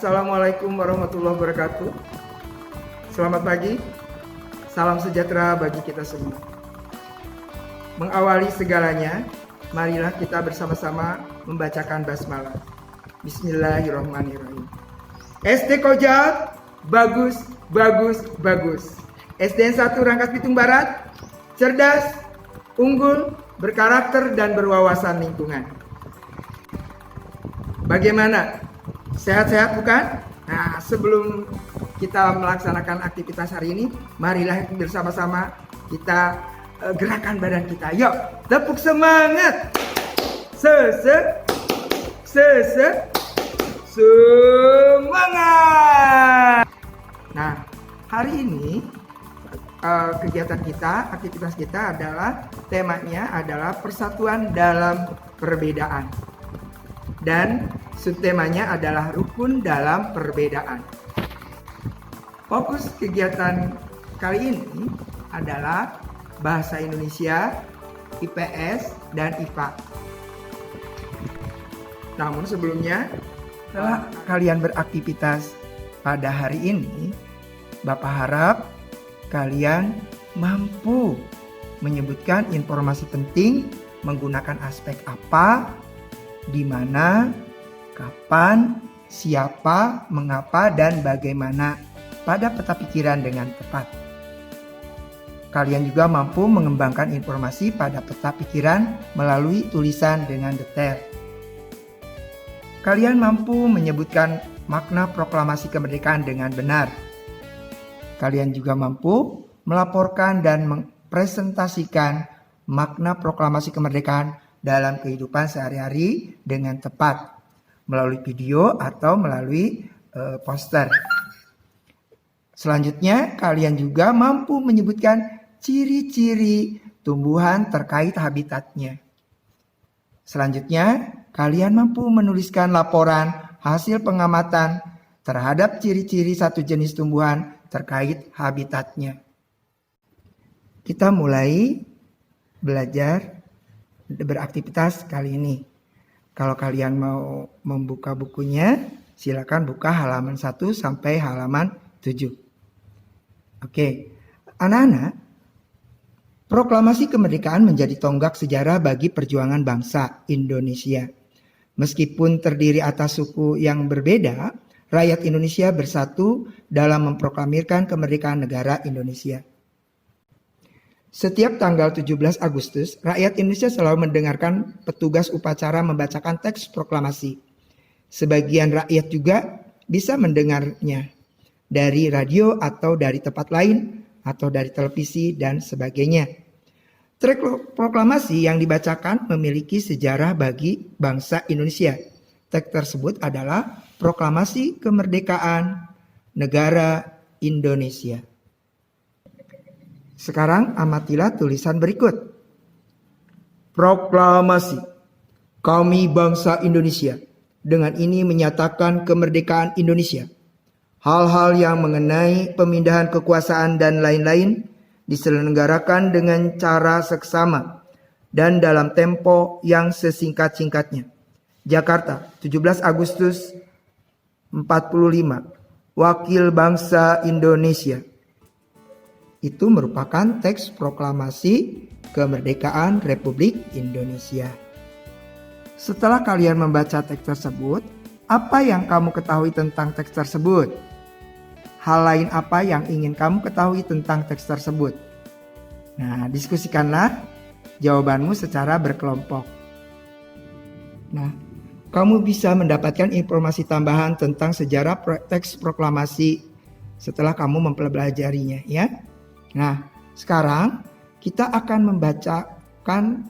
Assalamualaikum warahmatullahi wabarakatuh. Selamat pagi, salam sejahtera bagi kita semua. Mengawali segalanya, marilah kita bersama-sama membacakan basmalah. Bismillahirrahmanirrahim. SD Kojat, bagus, bagus, bagus. SDN 1 Rangkas Bitung Barat, cerdas, unggul, berkarakter dan berwawasan lingkungan. Bagaimana? Sehat-sehat bukan? Nah, sebelum kita melaksanakan aktivitas hari ini, marilah bersama-sama kita gerakan badan kita. Yuk, tepuk semangat. Semangat. Nah, hari ini kegiatan kita, aktivitas kita adalah temanya adalah persatuan dalam perbedaan. Dan subtemanya adalah rukun dalam perbedaan. Fokus kegiatan kali ini adalah bahasa Indonesia, IPS, dan IPA. Namun sebelumnya, setelah kalian beraktivitas pada hari ini, Bapak harap kalian mampu menyebutkan informasi penting menggunakan aspek apa, di mana, kapan, siapa, mengapa, dan bagaimana pada peta pikiran dengan tepat. Kalian juga mampu mengembangkan informasi pada peta pikiran melalui tulisan dengan detail. Kalian mampu menyebutkan makna proklamasi kemerdekaan dengan benar. Kalian juga mampu melaporkan dan mempresentasikan makna proklamasi kemerdekaan dalam kehidupan sehari-hari dengan tepat melalui video atau melalui poster. Selanjutnya, kalian juga mampu menyebutkan ciri-ciri tumbuhan terkait habitatnya. Selanjutnya, kalian mampu menuliskan laporan hasil pengamatan terhadap ciri-ciri satu jenis tumbuhan terkait habitatnya. Kita mulai belajar beraktivitas kali ini. Kalau kalian mau membuka bukunya, silakan buka halaman 1 sampai halaman 7. Oke, anak-anak, proklamasi kemerdekaan menjadi tonggak sejarah bagi perjuangan bangsa Indonesia. Meskipun terdiri atas suku yang berbeda, rakyat Indonesia bersatu dalam memproklamirkan kemerdekaan negara Indonesia. Setiap tanggal 17 Agustus, rakyat Indonesia selalu mendengarkan petugas upacara membacakan teks proklamasi. Sebagian rakyat juga bisa mendengarnya dari radio atau dari tempat lain atau dari televisi dan sebagainya. Teks proklamasi yang dibacakan memiliki sejarah bagi bangsa Indonesia. Teks tersebut adalah Proklamasi Kemerdekaan Negara Indonesia. Sekarang amatilah tulisan berikut. Proklamasi. Kami bangsa Indonesia dengan ini menyatakan kemerdekaan Indonesia. Hal-hal yang mengenai pemindahan kekuasaan dan lain-lain diselenggarakan dengan cara seksama dan dalam tempo yang sesingkat-singkatnya. Jakarta, 17 Agustus 45. Wakil Bangsa Indonesia. Itu merupakan teks proklamasi kemerdekaan Republik Indonesia. Setelah kalian membaca teks tersebut, apa yang kamu ketahui tentang teks tersebut? Hal lain apa yang ingin kamu ketahui tentang teks tersebut? Nah, diskusikanlah jawabanmu secara berkelompok. Nah, kamu bisa mendapatkan informasi tambahan tentang sejarah teks proklamasi setelah kamu mempelajarinya, ya. Nah, sekarang kita akan membacakan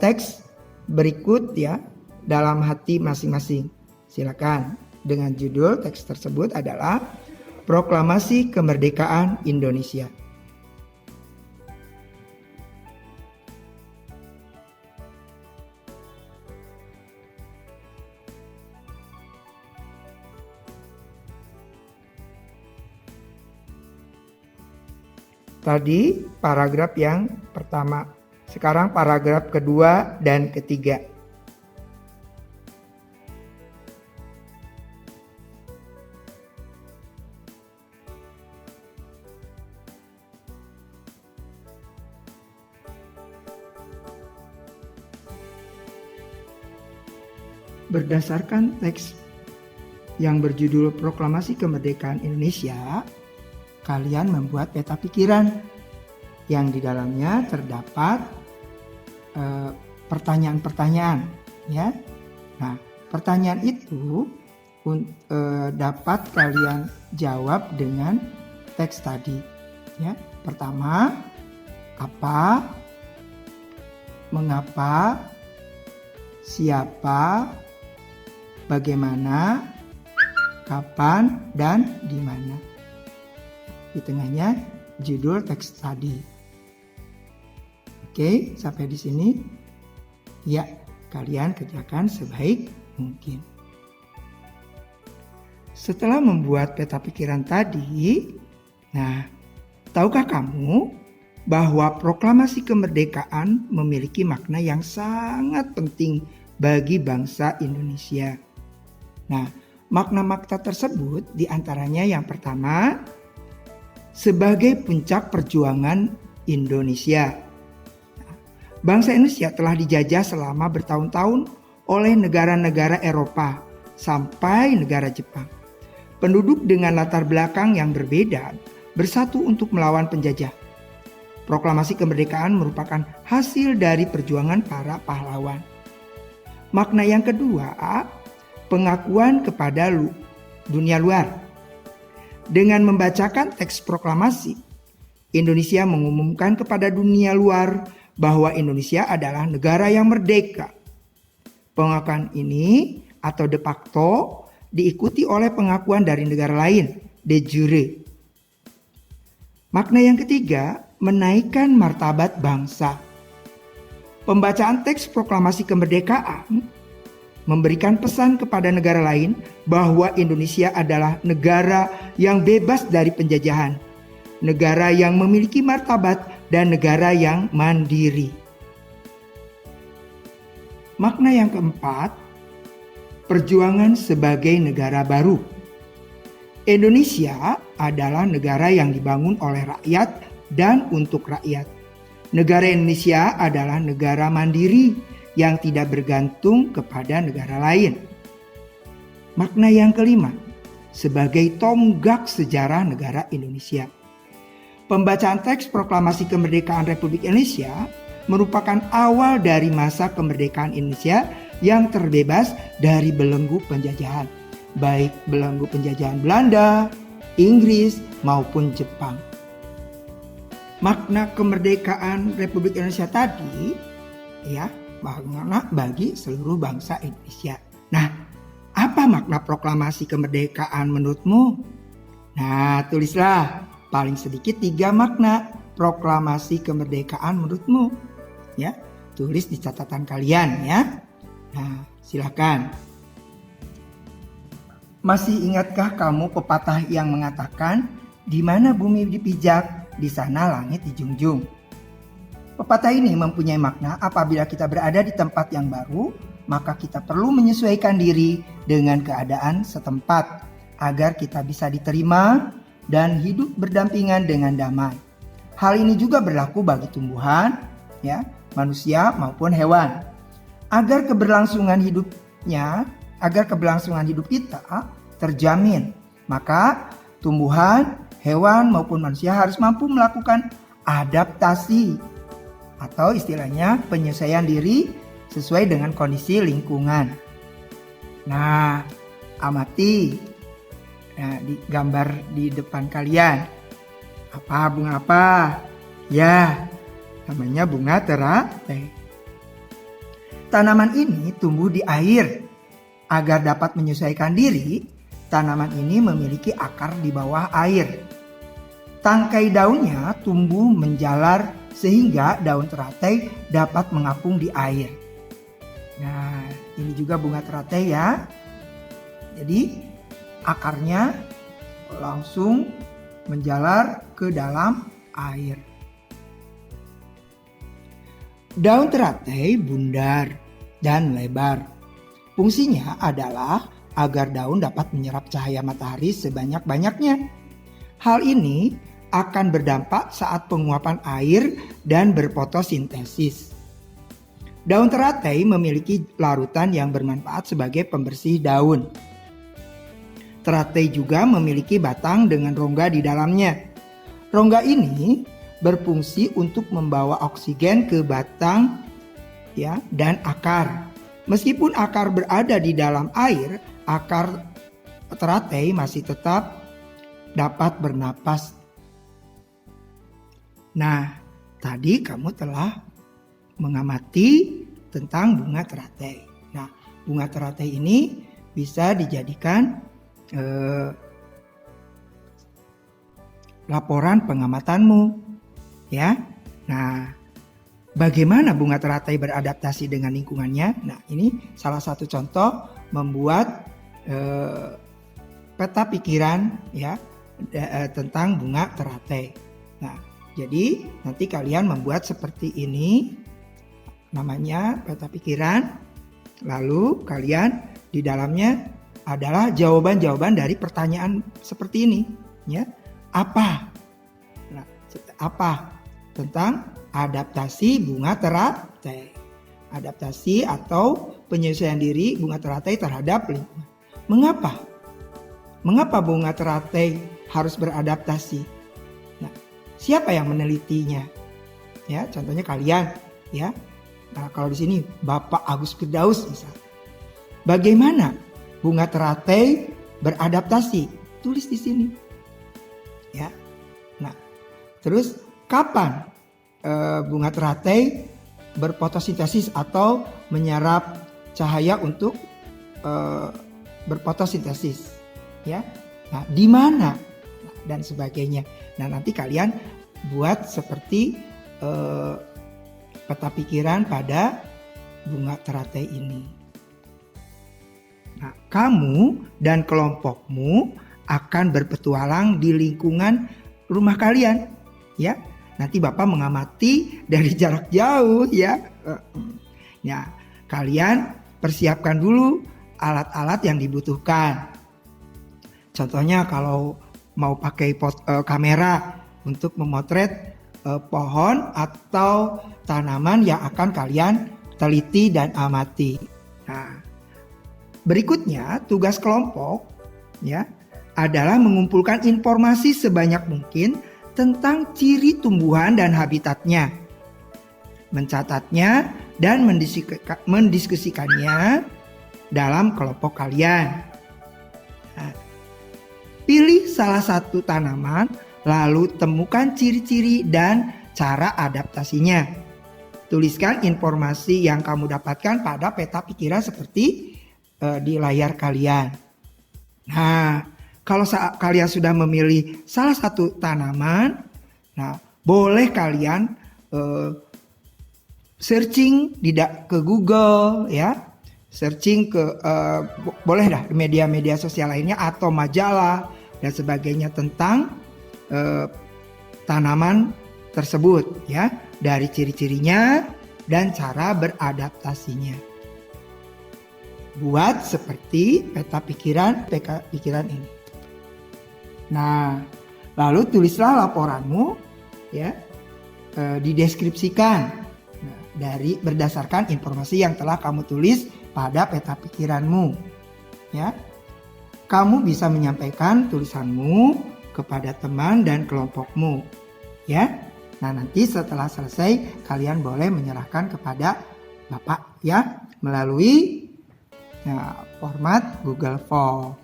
teks berikut ya dalam hati masing-masing. Silakan. Dengan judul teks tersebut adalah Proklamasi Kemerdekaan Indonesia. Tadi paragraf yang pertama. Sekarang paragraf kedua dan ketiga. berdasarkan teks yang berjudul Proklamasi Kemerdekaan Indonesia, kalian membuat peta pikiran yang di dalamnya terdapat pertanyaan-pertanyaan, ya. Nah, pertanyaan itu dapat kalian jawab dengan teks tadi, ya. Pertama, apa, mengapa, siapa, bagaimana, kapan, dan di mana. Di tengahnya judul teks tadi. Oke, sampai di sini. Ya, kalian kerjakan sebaik mungkin. Setelah membuat peta pikiran tadi, nah, tahukah kamu bahwa proklamasi kemerdekaan memiliki makna yang sangat penting bagi bangsa Indonesia? Nah, makna-makna tersebut diantaranya yang pertama, sebagai puncak perjuangan Indonesia. Bangsa Indonesia telah dijajah selama bertahun-tahun oleh negara-negara Eropa sampai negara Jepang. Penduduk dengan latar belakang yang berbeda bersatu untuk melawan penjajah. Proklamasi kemerdekaan merupakan hasil dari perjuangan para pahlawan. Makna yang kedua, pengakuan kepada dunia luar. Dengan membacakan teks proklamasi, Indonesia mengumumkan kepada dunia luar bahwa Indonesia adalah negara yang merdeka. Pengakuan ini atau de facto diikuti oleh pengakuan dari negara lain, de jure. Makna yang ketiga, menaikkan martabat bangsa. Pembacaan teks proklamasi kemerdekaan memberikan pesan kepada negara lain bahwa Indonesia adalah negara yang bebas dari penjajahan, negara yang memiliki martabat, dan negara yang mandiri. Makna yang keempat, perjuangan sebagai negara baru. Indonesia adalah negara yang dibangun oleh rakyat dan untuk rakyat. Negara Indonesia adalah negara mandiri yang tidak bergantung kepada negara lain. Makna yang kelima, sebagai tonggak sejarah negara Indonesia. Pembacaan teks proklamasi kemerdekaan Republik Indonesia merupakan awal dari masa kemerdekaan Indonesia yang terbebas dari belenggu penjajahan, baik belenggu penjajahan Belanda, Inggris, maupun Jepang. Makna kemerdekaan Republik Indonesia tadi, ya, makna bagi seluruh bangsa Indonesia. Nah, apa makna proklamasi kemerdekaan menurutmu? Nah, tulislah paling sedikit 3 makna proklamasi kemerdekaan menurutmu. Ya, tulis di catatan kalian ya. Nah, silakan. Masih ingatkah kamu pepatah yang mengatakan, di mana bumi dipijak, di sana langit dijunjung? Pepatah ini mempunyai makna apabila kita berada di tempat yang baru, maka kita perlu menyesuaikan diri dengan keadaan setempat agar kita bisa diterima dan hidup berdampingan dengan damai. Hal ini juga berlaku bagi tumbuhan, ya, manusia maupun hewan. Agar keberlangsungan hidup kita terjamin, maka tumbuhan, hewan maupun manusia harus mampu melakukan adaptasi atau istilahnya penyesuaian diri sesuai dengan kondisi lingkungan. Nah, amati. Nah, di gambar di depan kalian. Apa bunga apa? Ya, namanya bunga teratai. Tanaman ini tumbuh di air. Agar dapat menyesuaikan diri, tanaman ini memiliki akar di bawah air. Tangkai daunnya tumbuh menjalar sehingga daun teratai dapat mengapung di air. Nah, ini juga bunga teratai ya. Jadi akarnya langsung menjalar ke dalam air. Daun teratai bundar dan lebar. Fungsinya adalah agar daun dapat menyerap cahaya matahari sebanyak-banyaknya. Hal ini akan berdampak saat penguapan air dan berfotosintesis. Daun teratai memiliki larutan yang bermanfaat sebagai pembersih daun. Teratai juga memiliki batang dengan rongga di dalamnya. Rongga ini berfungsi untuk membawa oksigen ke batang ya dan akar. Meskipun akar berada di dalam air, akar teratai masih tetap dapat bernapas. Nah, tadi kamu telah mengamati tentang bunga teratai. Nah, bunga teratai ini bisa dijadikan laporan pengamatanmu, ya. Nah, bagaimana bunga teratai beradaptasi dengan lingkungannya? Nah, ini salah satu contoh membuat peta pikiran ya tentang bunga teratai. Nah, jadi nanti kalian membuat seperti ini, namanya peta pikiran. Lalu kalian di dalamnya adalah jawaban-jawaban dari pertanyaan seperti ini, ya. Apa? Nah, apa tentang adaptasi bunga teratai? Adaptasi atau penyesuaian diri bunga teratai terhadap lingkungan. Mengapa? Mengapa bunga teratai harus beradaptasi? Nah, siapa yang menelitinya? Ya, contohnya kalian, ya. Nah, kalau di sini Bapak Agus Firdaus misalnya. Bagaimana bunga teratai beradaptasi? Tulis di sini. Ya. Nah, terus kapan bunga teratai berfotosintesis atau menyerap cahaya untuk berfotosintesis? Ya. Nah, di mana? Dan sebagainya. Nah, nanti kalian buat seperti peta pikiran pada bunga teratai ini. Nah, kamu dan kelompokmu akan berpetualang di lingkungan rumah kalian, ya. Nanti Bapak mengamati dari jarak jauh, ya. Nah, kalian persiapkan dulu alat-alat yang dibutuhkan. Contohnya kalau mau pakai kamera untuk memotret pohon atau tanaman yang akan kalian teliti dan amati. Nah, berikutnya tugas kelompok ya adalah mengumpulkan informasi sebanyak mungkin tentang ciri tumbuhan dan habitatnya, mencatatnya dan mendiskusikannya dalam kelompok kalian. Nah, pilih salah satu tanaman, lalu temukan ciri-ciri dan cara adaptasinya. Tuliskan informasi yang kamu dapatkan pada peta pikiran seperti di layar kalian. Nah, kalau kalian sudah memilih salah satu tanaman, nah boleh kalian searching ke Google, ya, searching ke boleh dah media-media sosial lainnya atau majalah dan sebagainya tentang tanaman tersebut, ya, dari ciri-cirinya dan cara beradaptasinya. Buat seperti peta pikiran ini. Nah, lalu tulislah laporanmu, ya, dideskripsikan dari berdasarkan informasi yang telah kamu tulis pada peta pikiranmu, ya. Kamu bisa menyampaikan tulisanmu kepada teman dan kelompokmu, ya. Nah, nanti setelah selesai kalian boleh menyerahkan kepada Bapak, ya, melalui format Google Form.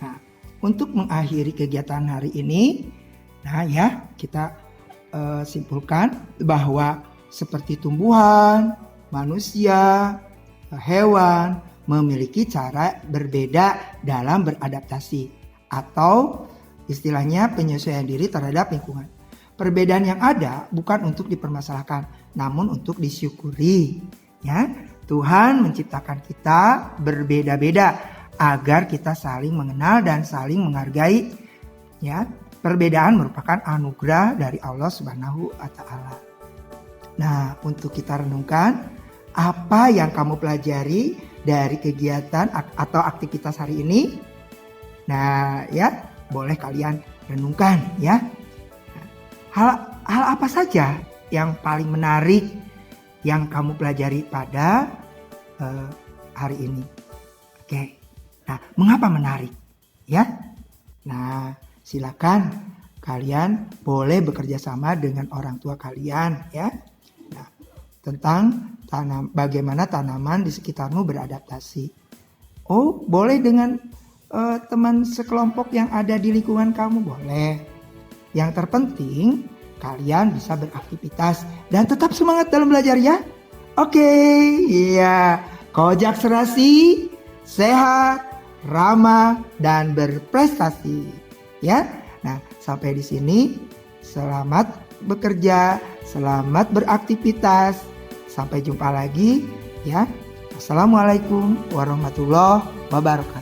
Nah, untuk mengakhiri kegiatan hari ini, nah ya, kita simpulkan bahwa seperti tumbuhan, manusia, hewan memiliki cara berbeda dalam beradaptasi atau istilahnya penyesuaian diri terhadap lingkungan. Perbedaan yang ada bukan untuk dipermasalahkan, namun untuk disyukuri, ya. Tuhan menciptakan kita berbeda-beda agar kita saling mengenal dan saling menghargai, ya. Perbedaan merupakan anugerah dari Allah Subhanahu wa taala. Nah, untuk kita renungkan apa yang kamu pelajari dari kegiatan atau aktivitas hari ini. Nah, ya, boleh kalian renungkan, ya. Hal apa saja yang paling menarik yang kamu pelajari pada hari ini. Oke. Nah, mengapa menarik? Ya. Nah, silakan kalian boleh bekerja sama dengan orang tua kalian ya. Nah, tentang bagaimana tanaman di sekitarmu beradaptasi. Oh, boleh dengan teman sekelompok yang ada di lingkungan kamu, boleh. Yang terpenting kalian bisa beraktivitas dan tetap semangat dalam belajar ya. Oke, iya. Kojak Serasi, sehat, ramah, dan berprestasi. Ya, nah sampai di sini. Selamat bekerja, selamat beraktivitas. Sampai jumpa lagi ya. Assalamualaikum warahmatullahi wabarakatuh.